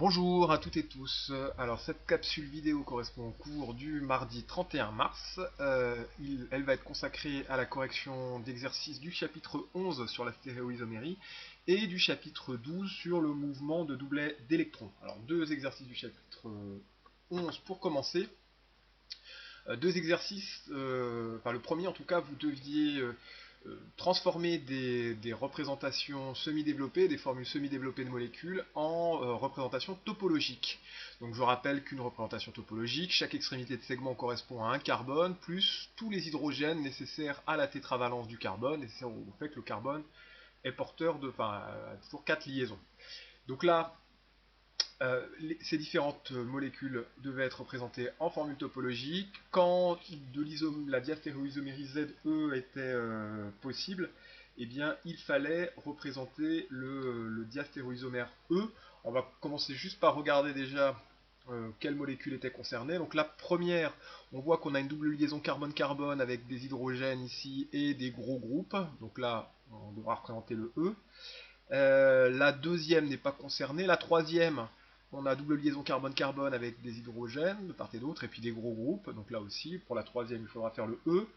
Bonjour à toutes et tous. Alors cette capsule vidéo correspond au cours du mardi 31 mars. Elle va être consacrée à la correction d'exercices du chapitre 11 sur la stéréoisomérie et du chapitre 12 sur le mouvement de doublet d'électrons. Alors deux exercices du chapitre 11 pour commencer. Deux exercices, le premier en tout cas, vous deviez transformer des représentations semi-développées, des formules semi-développées de molécules en représentations topologiques. Donc je rappelle qu'une représentation topologique, chaque extrémité de segment correspond à un carbone, plus tous les hydrogènes nécessaires à la tétravalence du carbone, nécessaires au fait que le carbone est porteur de, toujours 4 liaisons. Donc là, ces différentes molécules devaient être représentées en formule topologique. Quand la diastéréoisomérie ZE était possible, eh bien, il fallait représenter le diastéréoisomère E. On va commencer juste par regarder déjà quelle molécule était concernée. Donc la première, on voit qu'on a une double liaison carbone-carbone avec des hydrogènes ici et des gros groupes. Donc là, on devra représenter le E. La deuxième n'est pas concernée. La troisième, on a double liaison carbone-carbone avec des hydrogènes de part et d'autre, et puis des gros groupes. Donc là aussi, pour la troisième, il faudra faire le E.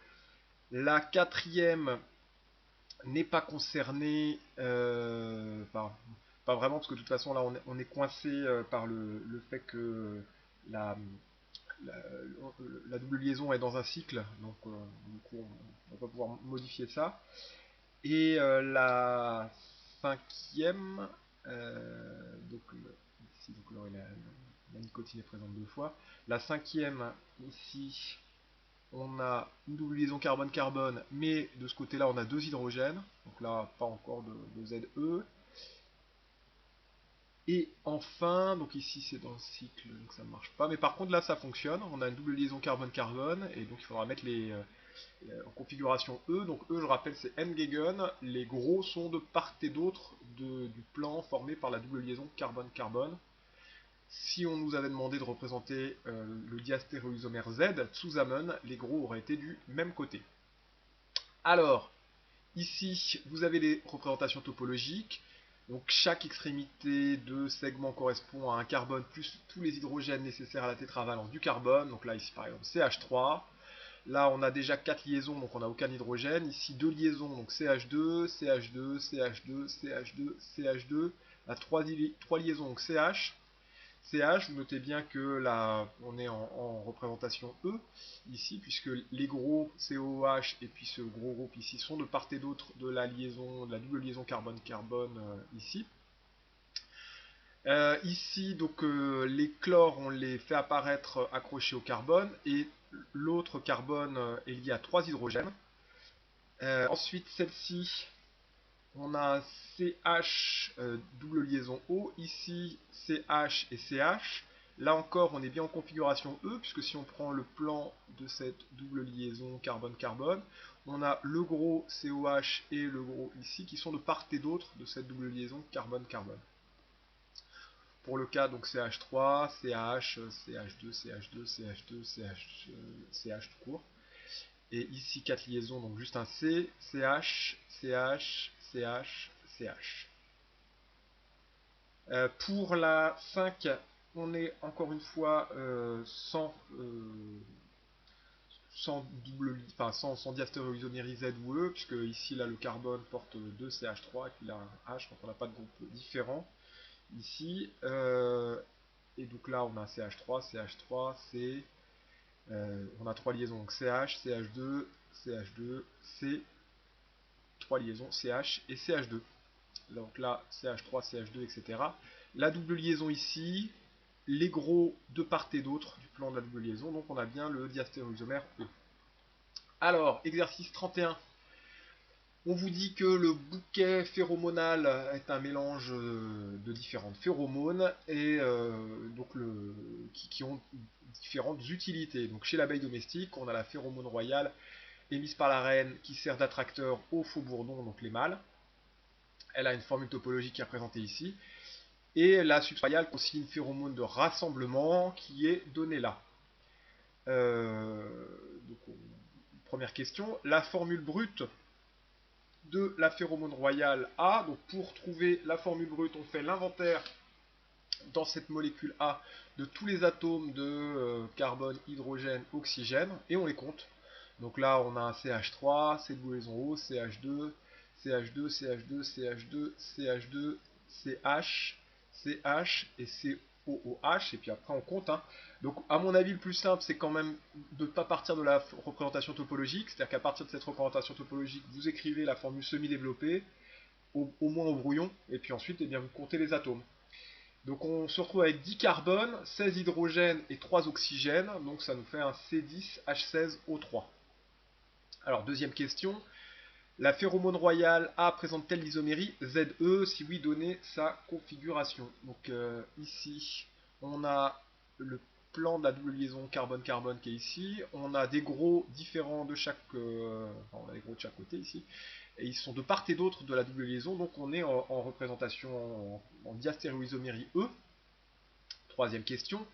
La quatrième n'est pas concernée, pas vraiment, parce que de toute façon, là, on est coincé par le fait que la, la, la double liaison est dans un cycle, donc du coup, on va pouvoir modifier ça. Et la cinquième, donc, ici, donc, la nicotine est présente deux fois. La cinquième, ici, on a une double liaison carbone-carbone, mais de ce côté-là, on a deux hydrogènes. Donc là, pas encore de ZE. Et enfin, donc ici c'est dans le cycle, donc ça ne marche pas. Mais par contre là ça fonctionne, on a une double liaison carbone-carbone, et donc il faudra mettre en configuration E. Donc E, je rappelle, c'est N-Gegen. Les gros sont de part et d'autre du plan formé par la double liaison carbone-carbone. Si on nous avait demandé de représenter le diastéréoisomère Z, zusammen, les gros auraient été du même côté. Alors, ici, vous avez les représentations topologiques. Donc chaque extrémité de segment correspond à un carbone plus tous les hydrogènes nécessaires à la tétravalence du carbone. Donc là, ici par exemple CH3. Là, on a déjà 4 liaisons, donc on n'a aucun hydrogène. Ici, 2 liaisons, donc CH2, CH2, CH2, CH2, CH2. Là, 3 liaisons, donc CH. CH, vous notez bien que là, on est en représentation E, ici, puisque les gros COH et puis ce gros groupe ici sont de part et d'autre de la double liaison carbone-carbone ici. Ici, donc, les chlores, on les fait apparaître accrochés au carbone, et l'autre carbone est lié à 3 hydrogènes. Ensuite, celle-ci, on a CH double liaison O, ici CH et CH. Là encore, on est bien en configuration E, puisque si on prend le plan de cette double liaison carbone-carbone, on a le gros COH et le gros ici, qui sont de part et d'autre de cette double liaison carbone-carbone. Pour le cas, donc CH3, CH, CH2, CH2, CH2, CH, CH tout court. Et ici, 4 liaisons, donc juste un C, CH, CH, CH, CH. Pour la 5, on est encore une fois sans diastéréoisomérie Z ou E, puisque ici, là, le carbone porte 2 CH3, et puis là, un H, donc on n'a pas de groupe différent. Ici, et donc là, on a CH3, CH3, C, on a 3 liaisons, donc CH, CH2, CH2, C, 3 liaisons, CH et CH2. Donc là, CH3, CH2, etc. La double liaison ici, les gros de part et d'autre du plan de la double liaison, donc on a bien le diastéréoisomère E. Alors, exercice 31. On vous dit que le bouquet phéromonal est un mélange de différentes phéromones et donc qui ont différentes utilités. Donc chez l'abeille domestique, on a la phéromone royale émise par la reine qui sert d'attracteur aux faux bourdons, donc les mâles. Elle a une formule topologique qui est représentée ici. Et la substance royale constitue une phéromone de rassemblement qui est donnée là. Donc, première question, la formule brute de la phéromone royale A. Donc pour trouver la formule brute, on fait l'inventaire dans cette molécule A de tous les atomes de carbone, hydrogène, oxygène, et on les compte. Donc là, on a un CH3, C double liaison O, CH2, CH2, CH2, CH2, CH2, CH, CH et COOH, et puis après on compte. Hein. Donc à mon avis, le plus simple, c'est quand même de ne pas partir de la représentation topologique, c'est-à-dire qu'à partir de cette représentation topologique, vous écrivez la formule semi-développée, au moins au brouillon, et puis ensuite, eh bien, vous comptez les atomes. Donc on se retrouve avec 10 carbones, 16 hydrogènes et 3 oxygènes, donc ça nous fait un C10H16O3. Alors deuxième question, la phéromone royale A présente-t-elle l'isomérie ZE? Si oui, donnez sa configuration. Donc ici, on a le plan de la double liaison carbone-carbone qui est ici. On a des gros différents de chaque, on a des gros de chaque côté ici. Et ils sont de part et d'autre de la double liaison, donc on est en représentation en diastéréoisomérie E. Troisième question.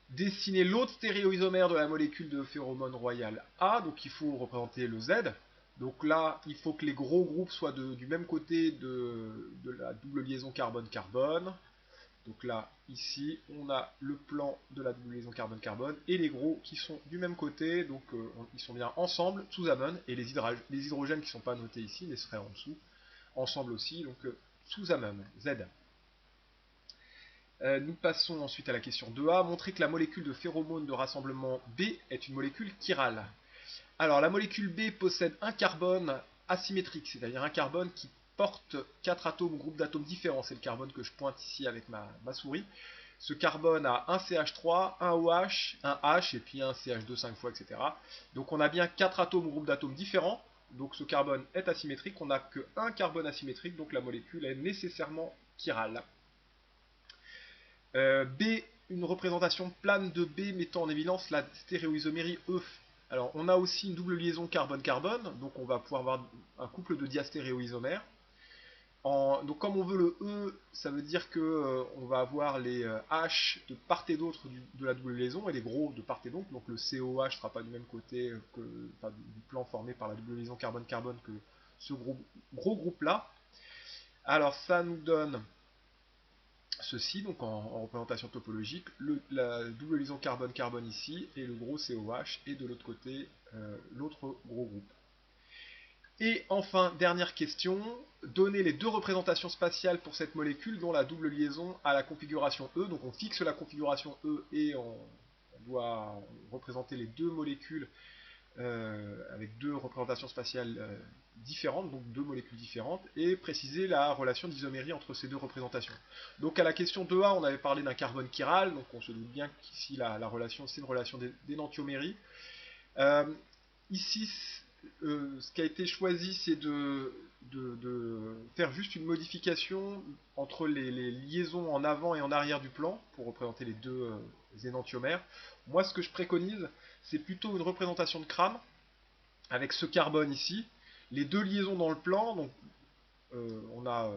Dessiner l'autre stéréoisomère de la molécule de phéromone royale A, donc il faut représenter le Z. Donc là, il faut que les gros groupes soient du même côté de la double liaison carbone-carbone. Donc là, ici, on a le plan de la double liaison carbone-carbone et les gros qui sont du même côté, donc ils sont bien ensemble, zusammen, et les hydrogènes qui ne sont pas notés ici, les seraient en dessous, ensemble aussi, donc zusammen, Z. Nous passons ensuite à la question 2A. Montrer que la molécule de phéromone de rassemblement B est une molécule chirale. Alors, la molécule B possède un carbone asymétrique, c'est-à-dire un carbone qui porte 4 atomes ou groupes d'atomes différents. C'est le carbone que je pointe ici avec ma souris. Ce carbone a un CH3, un OH, un H et puis un CH2 5 fois, etc. Donc on a bien 4 atomes ou groupes d'atomes différents. Donc ce carbone est asymétrique. On n'a qu'un carbone asymétrique, donc la molécule est nécessairement chirale. B, une représentation plane de B mettant en évidence la stéréoisomérie E. Alors, on a aussi une double liaison carbone-carbone, donc on va pouvoir avoir un couple de diastéréoisomères. Donc, comme on veut le E, ça veut dire que on va avoir les H de part et d'autre de la double liaison et les gros de part et d'autre. Donc, le COH ne sera pas du même côté que du plan formé par la double liaison carbone-carbone que ce gros groupe-là. Alors, ça nous donne ceci, donc en représentation topologique, la double liaison carbone-carbone ici, et le gros COH, et de l'autre côté, l'autre gros groupe. Et enfin, dernière question, donner les deux représentations spatiales pour cette molécule dont la double liaison a la configuration E. Donc on fixe la configuration E et on doit représenter les deux molécules avec deux représentations spatiales différentes, donc deux molécules différentes, et préciser la relation d'isomérie entre ces deux représentations. Donc à la question 2A, on avait parlé d'un carbone chiral, donc on se doute bien qu'ici la relation, c'est une relation d'énantiomérie. Ici, ce qui a été choisi, c'est de faire juste une modification entre les liaisons en avant et en arrière du plan, pour représenter les deux énantiomères. Moi, ce que je préconise, c'est plutôt une représentation de crâne, avec ce carbone ici, les deux liaisons dans le plan, donc on a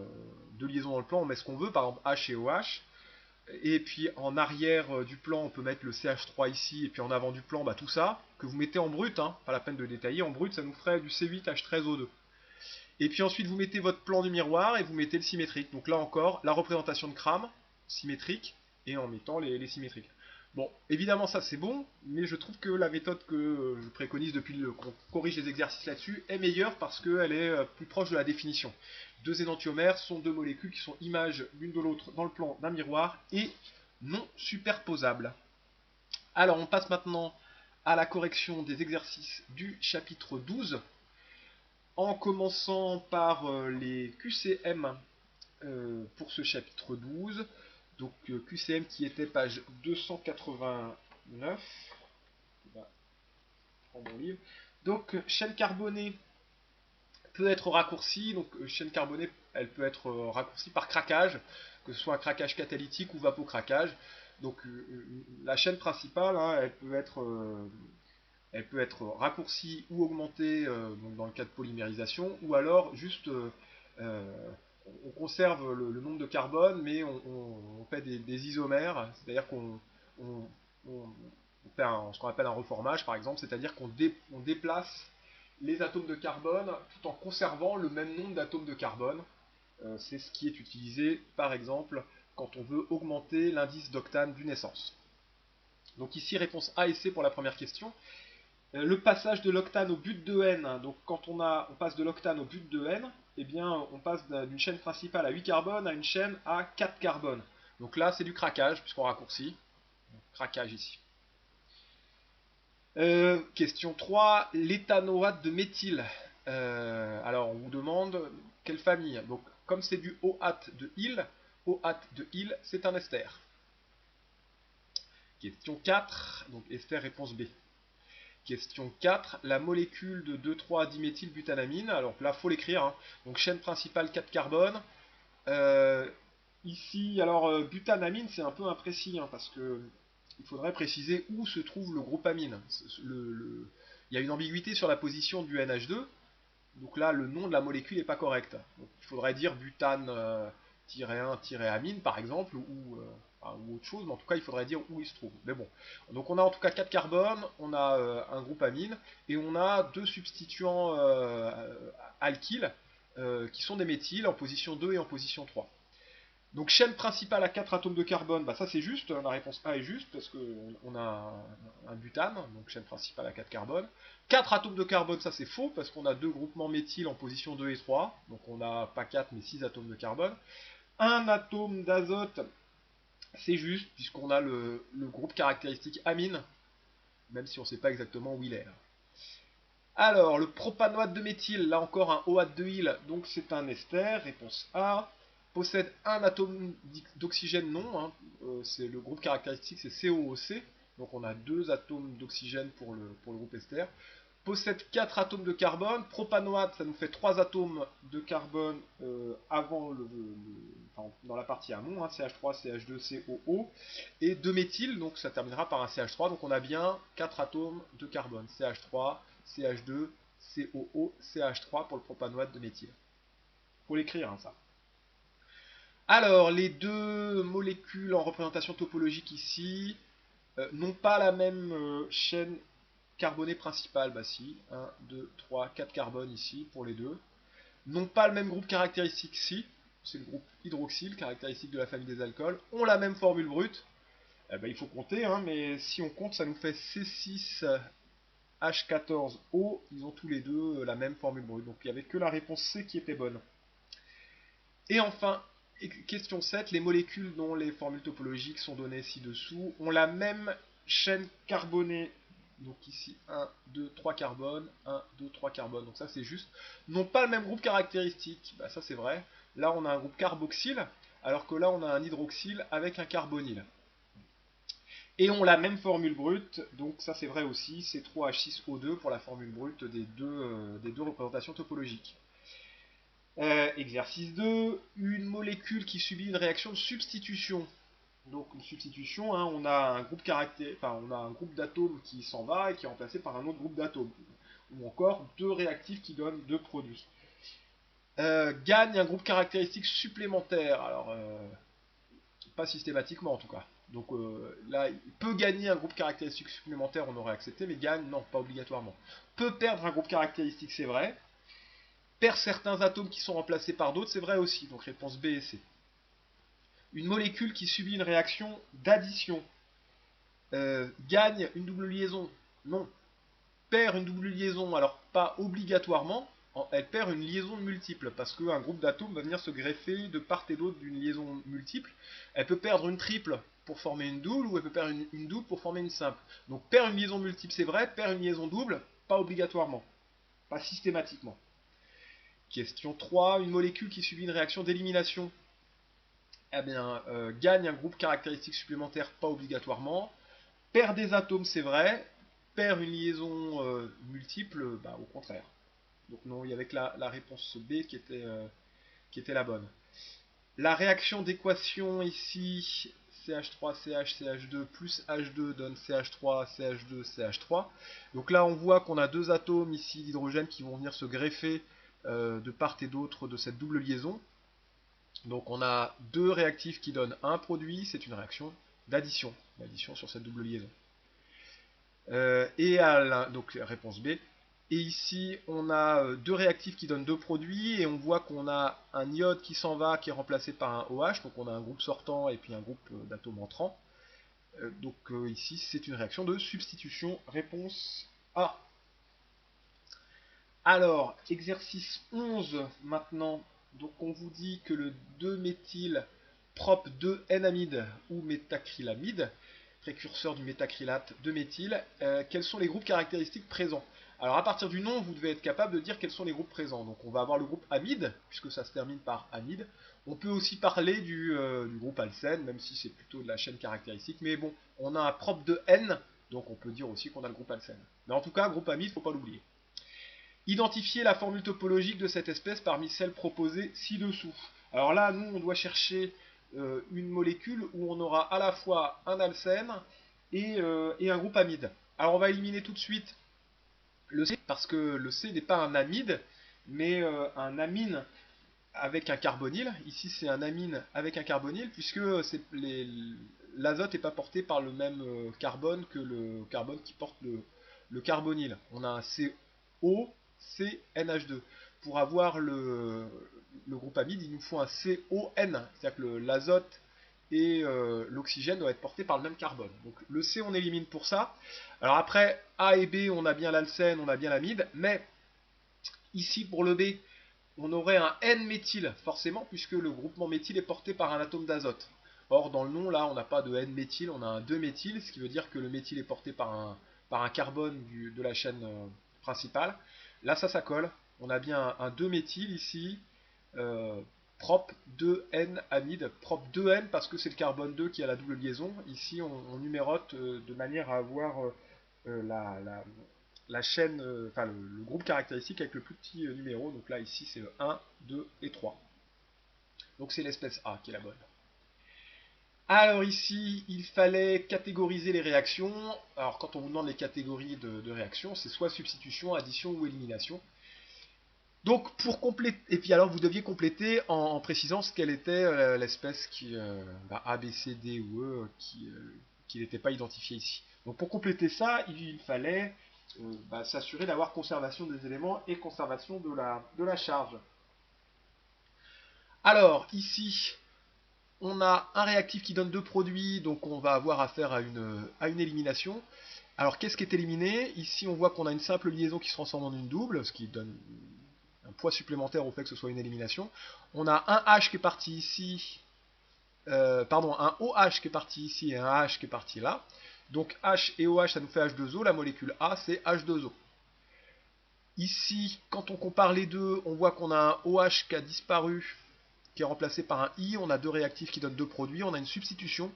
deux liaisons dans le plan, on met ce qu'on veut, par exemple H et OH, et puis en arrière du plan, on peut mettre le CH3 ici, et puis en avant du plan, tout ça, que vous mettez en brut, hein, pas la peine de détailler, en brut, ça nous ferait du C8H13O2. Et puis ensuite, vous mettez votre plan du miroir, et vous mettez le symétrique. Donc là encore, la représentation de crâne, symétrique, et en mettant les symétriques. Bon, évidemment ça c'est bon, mais je trouve que la méthode que je préconise depuis qu'on corrige les exercices là-dessus est meilleure parce qu'elle est plus proche de la définition. Deux énantiomères sont deux molécules qui sont images l'une de l'autre dans le plan d'un miroir et non superposables. Alors on passe maintenant à la correction des exercices du chapitre 12, en commençant par les QCM pour ce chapitre 12. Donc QCM qui était page 289. Je vais prendre mon livre. Donc chaîne carbonée peut être raccourcie. Donc chaîne carbonée, elle peut être raccourcie par craquage, que ce soit un craquage catalytique ou vapocraquage. Donc la chaîne principale, hein, elle peut être raccourcie ou augmentée donc dans le cas de polymérisation, ou alors juste on conserve le nombre de carbone, mais on fait des isomères, c'est-à-dire qu'on fait ce qu'on appelle un reformage, par exemple, c'est-à-dire qu'on déplace les atomes de carbone tout en conservant le même nombre d'atomes de carbone. C'est ce qui est utilisé, par exemple, quand on veut augmenter l'indice d'octane d'une essence. Donc ici, réponse A et C pour la première question. Le passage de l'octane au but de N, hein, donc quand on passe de l'octane au but de N, eh bien on passe d'une chaîne principale à 8 carbones à une chaîne à 4 carbones. Donc là c'est du craquage puisqu'on raccourcit. Donc, craquage ici. Question 3, l'éthanoate de méthyle. Alors on vous demande quelle famille. Donc comme c'est du OAT de IL, OAT de IL c'est un ester. Question 4, donc ester réponse B. Question 4, la molécule de 2,3-diméthylbutanamine. Alors là, il faut l'écrire. Hein. Donc chaîne principale 4 carbones. Ici, alors butanamine, c'est un peu imprécis hein, parce que il faudrait préciser où se trouve le groupe amine. Il y a une ambiguïté sur la position du NH2. Donc là, le nom de la molécule n'est pas correct. Donc, il faudrait dire butane-1-amine, par exemple, ou autre chose, mais en tout cas, il faudrait dire où il se trouve. Mais bon, donc on a en tout cas 4 carbones, on a un groupe amine, et on a deux substituants alkyles, qui sont des méthyles, en position 2 et en position 3. Donc chaîne principale à 4 atomes de carbone, bah ça c'est juste, la réponse A est juste, parce qu'on a un butane, donc chaîne principale à 4 carbone. 4 atomes de carbone, ça c'est faux, parce qu'on a deux groupements méthyles en position 2 et 3, donc on n'a pas 4 mais 6 atomes de carbone. Un atome d'azote, c'est juste, puisqu'on a le groupe caractéristique amine, même si on ne sait pas exactement où il est. Alors, le propanoate de méthyle, là encore un OAT de IL, donc c'est un ester, réponse A. Possède un atome d'oxygène non, hein, c'est le groupe caractéristique c'est COOC, donc on a deux atomes d'oxygène pour le groupe ester. Possède 4 atomes de carbone, propanoate ça nous fait 3 atomes de carbone avant dans la partie amont, hein, CH3, CH2, COO, et 2 méthyl, donc ça terminera par un CH3, donc on a bien 4 atomes de carbone, CH3, CH2, COO, CH3 pour le propanoate de méthyle. Faut l'écrire hein, ça. Alors, les deux molécules en représentation topologique ici n'ont pas la même chaîne carbonée principale. Bah si, 1, 2, 3, 4 carbones ici pour les deux. N'ont pas le même groupe caractéristique ici. C'est le groupe hydroxyle, caractéristique de la famille des alcools. Ont la même formule brute. Il faut compter, hein, mais si on compte, ça nous fait C6H14O. Ils ont tous les deux la même formule brute. Donc il n'y avait que la réponse C qui était bonne. Et enfin, question 7, les molécules dont les formules topologiques sont données ci-dessous ont la même chaîne carbonée. Donc ici 1, 2, 3 carbones, 1, 2, 3 carbones, donc ça c'est juste. N'ont pas le même groupe caractéristique, bah, ça c'est vrai. Là on a un groupe carboxyle, alors que là on a un hydroxyle avec un carbonyle. Et ont la même formule brute, donc ça c'est vrai aussi, c'est 3H6O2 pour la formule brute des deux représentations topologiques. Exercice 2, une molécule qui subit une réaction de substitution. Donc une substitution, hein, on a un groupe d'atomes qui s'en va et qui est remplacé par un autre groupe d'atomes. Ou encore deux réactifs qui donnent deux produits. Gagne un groupe caractéristique supplémentaire. Alors, pas systématiquement en tout cas. Donc là, il peut gagner un groupe caractéristique supplémentaire, on aurait accepté, mais gagne, non, pas obligatoirement. Peut perdre un groupe caractéristique, c'est vrai. Perd certains atomes qui sont remplacés par d'autres, c'est vrai aussi. Donc réponse B et C. Une molécule qui subit une réaction d'addition gagne une double liaison. Non. Perd une double liaison, alors pas obligatoirement, elle perd une liaison multiple, parce qu'un groupe d'atomes va venir se greffer de part et d'autre d'une liaison multiple. Elle peut perdre une triple pour former une double, ou elle peut perdre une double pour former une simple. Donc perd une liaison multiple, c'est vrai, perd une liaison double, pas obligatoirement, pas systématiquement. Question 3, une molécule qui subit une réaction d'élimination gagne un groupe caractéristique supplémentaire, pas obligatoirement. Perd des atomes, c'est vrai. Perd une liaison multiple, au contraire. Donc non, il y avait que la réponse B qui était la bonne. La réaction d'équation ici, CH3, CH, CH2 plus H2 donne CH3, CH2, CH3. Donc là, on voit qu'on a deux atomes ici d'hydrogène qui vont venir se greffer de part et d'autre de cette double liaison. Donc on a deux réactifs qui donnent un produit, c'est une réaction d'addition sur cette double liaison. Donc réponse B. Et ici, on a deux réactifs qui donnent deux produits, et on voit qu'on a un iode qui s'en va, qui est remplacé par un OH, donc on a un groupe sortant et puis un groupe d'atomes entrants. Donc ici, c'est une réaction de substitution. Réponse A. Alors, exercice 11 maintenant. Donc on vous dit que le 2-méthyl prop 2-N-amide ou métacrylamide, précurseur du métacrylate de méthyle, quels sont les groupes caractéristiques présents? Alors à partir du nom, vous devez être capable de dire quels sont les groupes présents. Donc on va avoir le groupe amide, puisque ça se termine par amide. On peut aussi parler du groupe alcène, même si c'est plutôt de la chaîne caractéristique. Mais bon, on a un prop de N, donc on peut dire aussi qu'on a le groupe alcène. Mais en tout cas, groupe amide, il ne faut pas l'oublier. Identifier la formule topologique de cette espèce parmi celles proposées ci-dessous. Alors là, nous, on doit chercher une molécule où on aura à la fois un alcène et un groupe amide. Alors on va éliminer tout de suite le C, parce que le C n'est pas un amide, mais un amine avec un carbonyle. Ici, c'est un amine avec un carbonyle, puisque l'azote n'est pas porté par le même carbone que le carbone qui porte le carbonyle. On a un CO, CNH2. Pour avoir le groupe amide, il nous faut un CON, c'est-à-dire que l'azote et l'oxygène doivent être portés par le même carbone. Donc le C, on élimine pour ça. Alors après, A et B, on a bien l'alcène, on a bien l'amide, mais ici, pour le B, on aurait un N-méthyle, forcément, puisque le groupement méthyle est porté par un atome d'azote. Or, dans le nom, là, on n'a pas de N-méthyle, on a un 2-méthyle, ce qui veut dire que le méthyle est porté par un carbone de la chaîne principale. Là, ça colle. On a bien un 2-méthyle ici, prop 2N amide, prop 2N parce que c'est le carbone 2 qui a la double liaison. Ici, on numérote de manière à avoir la chaîne, enfin le groupe caractéristique avec le plus petit numéro. Donc là, ici, c'est le 1, 2 et 3. Donc c'est l'espèce A qui est la bonne. Alors ici, il fallait catégoriser les réactions. Alors quand on vous demande les catégories de réactions, c'est soit substitution, addition ou élimination. Donc pour compléter, et puis alors vous deviez compléter en précisant ce qu'elle était l'espèce qui A, B, C, D ou E qui n'était pas identifiée ici. Donc pour compléter ça, il fallait s'assurer d'avoir conservation des éléments et conservation de la charge. Alors ici, on a un réactif qui donne deux produits, donc on va avoir affaire à une élimination. Alors qu'est-ce qui est éliminé? Ici on voit qu'on a une simple liaison qui se transforme en une double, ce qui donne un poids supplémentaire au fait que ce soit une élimination. On a un H qui est parti ici, un OH qui est parti ici et un H qui est parti là. Donc H et OH ça nous fait H2O, la molécule A c'est H2O. Ici, quand on compare les deux, on voit qu'on a un OH qui a disparu, qui est remplacé par un I, on a deux réactifs qui donnent deux produits, on a une substitution.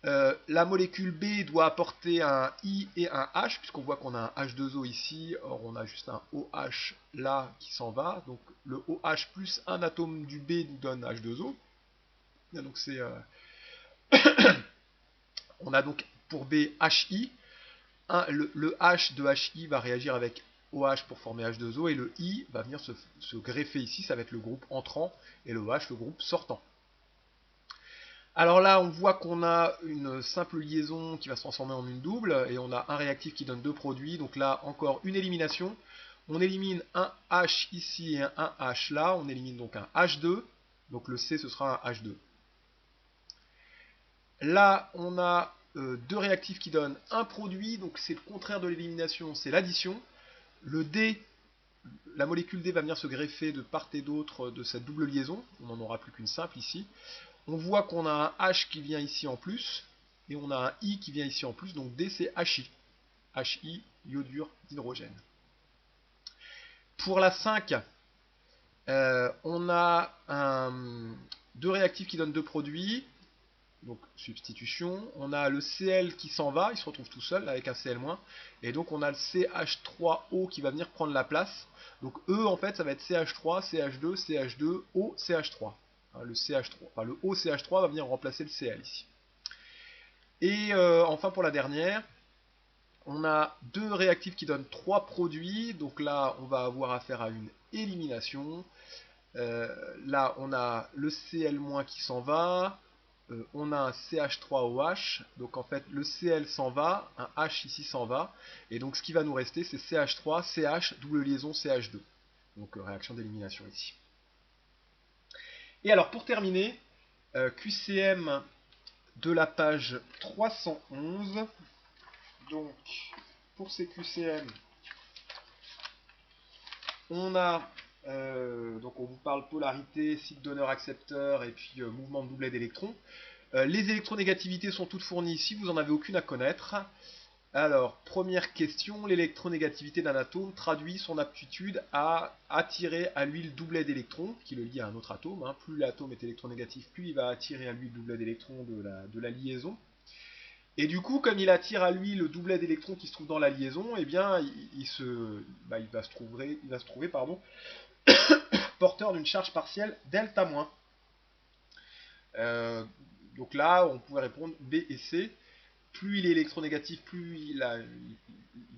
La molécule B doit apporter un I et un H, puisqu'on voit qu'on a un H2O ici, or on a juste un OH là qui s'en va, donc le OH plus un atome du B nous donne H2O. Donc c'est, on a donc pour B HI, le H de HI va réagir avec OH pour former H2O, et le I va venir se greffer ici, ça va être le groupe entrant, et le OH le groupe sortant. Alors là, on voit qu'on a une simple liaison qui va se transformer en une double, et on a un réactif qui donne deux produits, donc là, encore une élimination. On élimine un H ici et un H là, on élimine donc un H2, donc le C ce sera un H2. Là, on a deux réactifs qui donnent un produit, donc c'est le contraire de l'élimination, c'est l'addition. Le D, la molécule D va venir se greffer de part et d'autre de cette double liaison, on n'en aura plus qu'une simple ici. On voit qu'on a un H qui vient ici en plus, et on a un I qui vient ici en plus, donc D c'est HI. HI, iodure d'hydrogène. Pour la 5, on a deux réactifs qui donnent deux produits, donc substitution. On a le Cl qui s'en va, il se retrouve tout seul avec un Cl-, et donc on a le CH3O qui va venir prendre la place. Donc E en fait ça va être CH3, CH2, CH2, O, CH3. Le CH3, enfin le OCH3 va venir remplacer le Cl ici. Et enfin pour la dernière, on a deux réactifs qui donnent trois produits, donc là on va avoir affaire à une élimination. Là on a le Cl- qui s'en va, on a un CH3OH, donc en fait le Cl s'en va, un H ici s'en va, et donc ce qui va nous rester c'est CH3, CH, double liaison CH2. Donc réaction d'élimination ici. Et alors pour terminer, QCM de la page 311. Donc pour ces QCM, on a, donc on vous parle polarité, site donneur-accepteur et puis mouvement de doublet d'électrons. Les électronégativités sont toutes fournies ici, vous n'en avez aucune à connaître. Alors, première question, l'électronégativité d'un atome traduit son aptitude à attirer à lui le doublet d'électrons, qui le lie à un autre atome. Hein. Plus l'atome est électronégatif, plus il va attirer à lui le doublet d'électrons de la liaison. Et du coup, comme il attire à lui le doublet d'électrons qui se trouve dans la liaison, eh bien, il va se trouver porteur d'une charge partielle delta-. Donc là, on pourrait répondre B et C. Plus il est électronégatif, plus il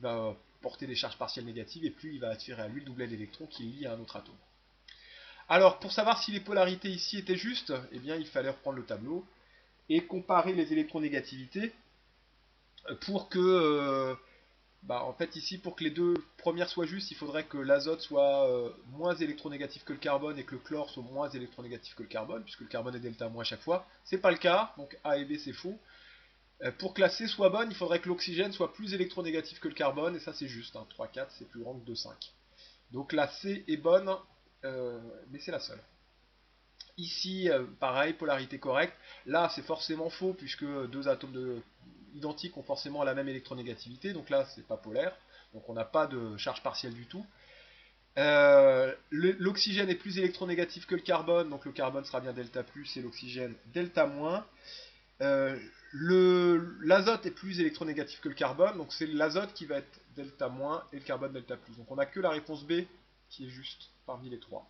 va porter des charges partielles négatives et plus il va attirer à lui le doublet d'électrons qui lie à un autre atome. Alors, pour savoir si les polarités ici étaient justes, eh bien, il fallait reprendre le tableau et comparer les électronégativités pour que, en fait, ici, pour que les deux premières soient justes, il faudrait que l'azote soit moins électronégatif que le carbone et que le chlore soit moins électronégatif que le carbone, puisque le carbone est delta moins à chaque fois. C'est pas le cas, donc A et B c'est faux. Pour que la C soit bonne, il faudrait que l'oxygène soit plus électronégatif que le carbone, et ça c'est juste, hein, 3, 4 c'est plus grand que 2, 5. Donc la C est bonne, mais c'est la seule. Ici, pareil, polarité correcte. Là, c'est forcément faux, puisque deux atomes identiques ont forcément la même électronégativité, donc là, c'est pas polaire, donc on n'a pas de charge partielle du tout. L'oxygène est plus électronégatif que le carbone, donc le carbone sera bien delta plus et l'oxygène delta moins. L'azote est plus électronégatif que le carbone, donc c'est l'azote qui va être delta moins et le carbone delta plus. Donc on n'a que la réponse B qui est juste parmi les trois.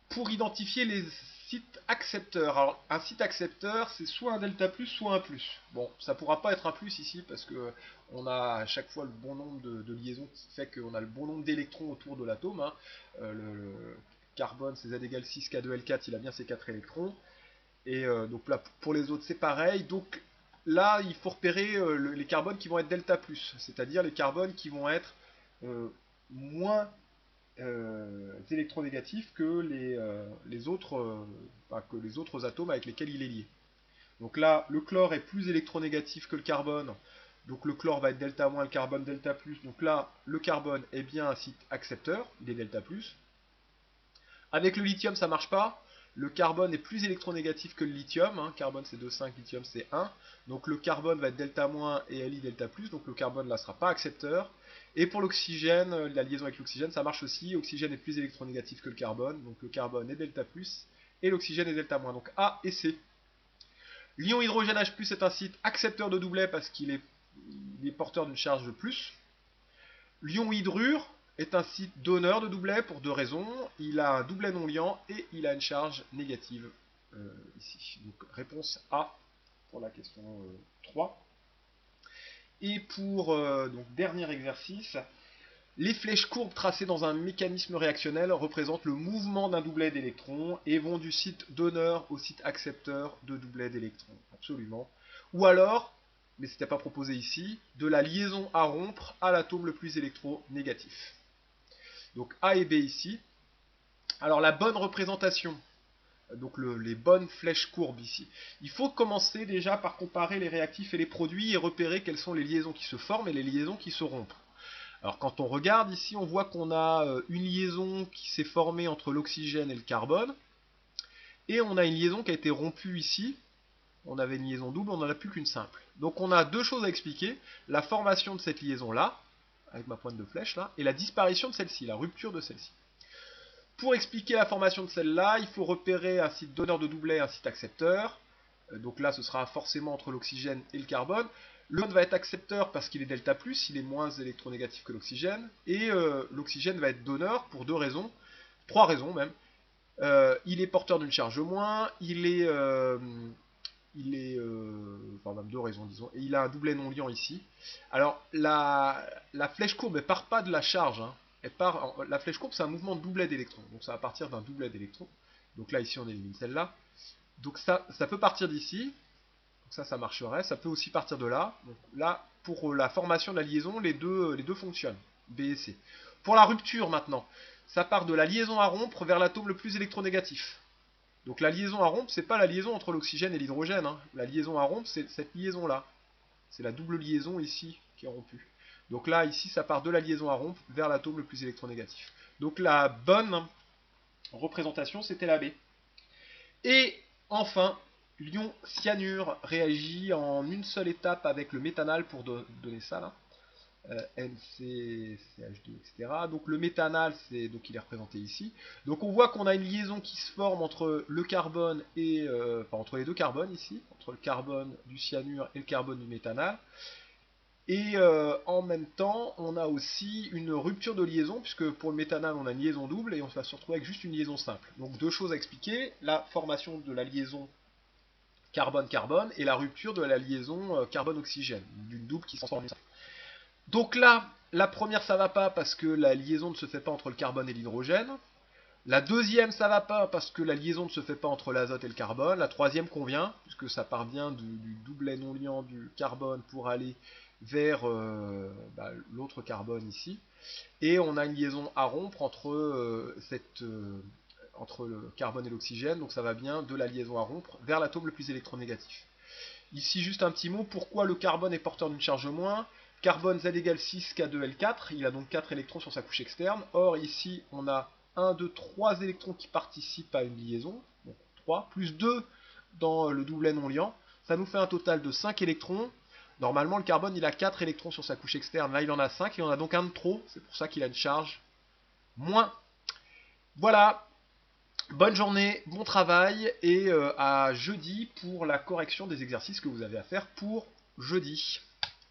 Pour identifier les sites accepteurs, alors un site accepteur c'est soit un delta plus soit un plus. Bon, ça pourra pas être un plus ici parce que on a à chaque fois le bon nombre de liaisons qui fait qu'on a le bon nombre d'électrons autour de l'atome. Hein. Le carbone c'est Z égale 6 K2L4, il a bien ses 4 électrons. Et donc là, pour les autres, c'est pareil. Donc là, il faut repérer les carbones qui vont être delta+, c'est-à-dire les carbones qui vont être moins électronégatifs que les autres atomes avec lesquels il est lié. Donc là, le chlore est plus électronégatif que le carbone. Donc le chlore va être delta moins, le carbone delta+. Donc là, le carbone est bien un site accepteur, il est delta+. Avec le lithium, ça ne marche pas. Le carbone est plus électronégatif que le lithium. Hein. Carbone c'est 2,5, lithium c'est 1. Donc le carbone va être delta moins et Li delta plus. Donc le carbone là ne sera pas accepteur. Et pour l'oxygène, la liaison avec l'oxygène, ça marche aussi. L'oxygène est plus électronégatif que le carbone. Donc le carbone est delta plus et l'oxygène est delta moins. Donc A et C. L'ion hydrogène H+ est un site accepteur de doublet parce qu'il est porteur d'une charge de plus. L'ion hydrure est un site donneur de doublet pour deux raisons. Il a un doublet non liant et il a une charge négative ici. Donc réponse A pour la question 3. Et pour donc, dernier exercice, les flèches courbes tracées dans un mécanisme réactionnel représentent le mouvement d'un doublet d'électrons et vont du site donneur au site accepteur de doublet d'électrons. Absolument. Ou alors, mais ce n'était pas proposé ici, de la liaison à rompre à l'atome le plus électronégatif. Donc A et B ici. Alors la bonne représentation, donc les bonnes flèches courbes ici. Il faut commencer déjà par comparer les réactifs et les produits et repérer quelles sont les liaisons qui se forment et les liaisons qui se rompent. Alors quand on regarde ici, on voit qu'on a une liaison qui s'est formée entre l'oxygène et le carbone. Et on a une liaison qui a été rompue ici. On avait une liaison double, on n'en a plus qu'une simple. Donc on a deux choses à expliquer. La formation de cette liaison-là, avec ma pointe de flèche là, et la disparition de celle-ci, la rupture de celle-ci. Pour expliquer la formation de celle-là, il faut repérer un site donneur de doublet et un site accepteur. Donc là, ce sera forcément entre l'oxygène et le carbone. Le carbone va être accepteur parce qu'il est delta+, il est moins électronégatif que l'oxygène. Et l'oxygène va être donneur pour deux raisons, trois raisons même. Il est porteur d'une charge moins, enfin même deux raisons disons, et il a un doublet non liant ici. Alors la flèche courbe, elle part pas de la charge, hein. La flèche courbe c'est un mouvement de doublet d'électrons, donc ça va partir d'un doublet d'électrons. Donc là ici on élimine celle-là. Donc ça peut partir d'ici. Donc ça marcherait. Ça peut aussi partir de là. Donc là, pour la formation de la liaison, les deux fonctionnent. B et C. Pour la rupture maintenant, ça part de la liaison à rompre vers l'atome le plus électronégatif. Donc la liaison à rompre, c'est pas la liaison entre l'oxygène et l'hydrogène. Hein. La liaison à rompre, c'est cette liaison-là. C'est la double liaison ici qui est rompue. Donc là, ici, ça part de la liaison à rompre vers l'atome le plus électronégatif. Donc la bonne représentation, c'était la B. Et enfin, l'ion cyanure réagit en une seule étape avec le méthanal pour donner ça là. NCCH2, etc. Donc le méthanal, donc il est représenté ici. Donc on voit qu'on a une liaison qui se forme entre le carbone et enfin entre les deux carbones ici, entre le carbone du cyanure et le carbone du méthanal. Et en même temps, on a aussi une rupture de liaison, puisque pour le méthanal, on a une liaison double et on va se retrouver avec juste une liaison simple. Donc deux choses à expliquer, la formation de la liaison carbone-carbone et la rupture de la liaison carbone-oxygène, d'une double qui se transforme en une simple. Donc là, la première ça va pas parce que la liaison ne se fait pas entre le carbone et l'hydrogène. La deuxième ça va pas parce que la liaison ne se fait pas entre l'azote et le carbone. La troisième convient puisque ça part bien du doublet non liant du carbone pour aller vers l'autre carbone ici. Et on a une liaison à rompre entre le carbone et l'oxygène. Donc ça va bien de la liaison à rompre vers l'atome le plus électronégatif. Ici, juste un petit mot, pourquoi le carbone est porteur d'une charge moins? Carbone Z égale 6 K2L4, il a donc 4 électrons sur sa couche externe. Or, ici, on a 1, 2, 3 électrons qui participent à une liaison, donc 3, plus 2 dans le doublet non liant. Ça nous fait un total de 5 électrons. Normalement, le carbone, il a 4 électrons sur sa couche externe. Là, il en a 5, il en a donc un de trop. C'est pour ça qu'il a une charge moins. Voilà. Bonne journée, bon travail et à jeudi pour la correction des exercices que vous avez à faire pour jeudi.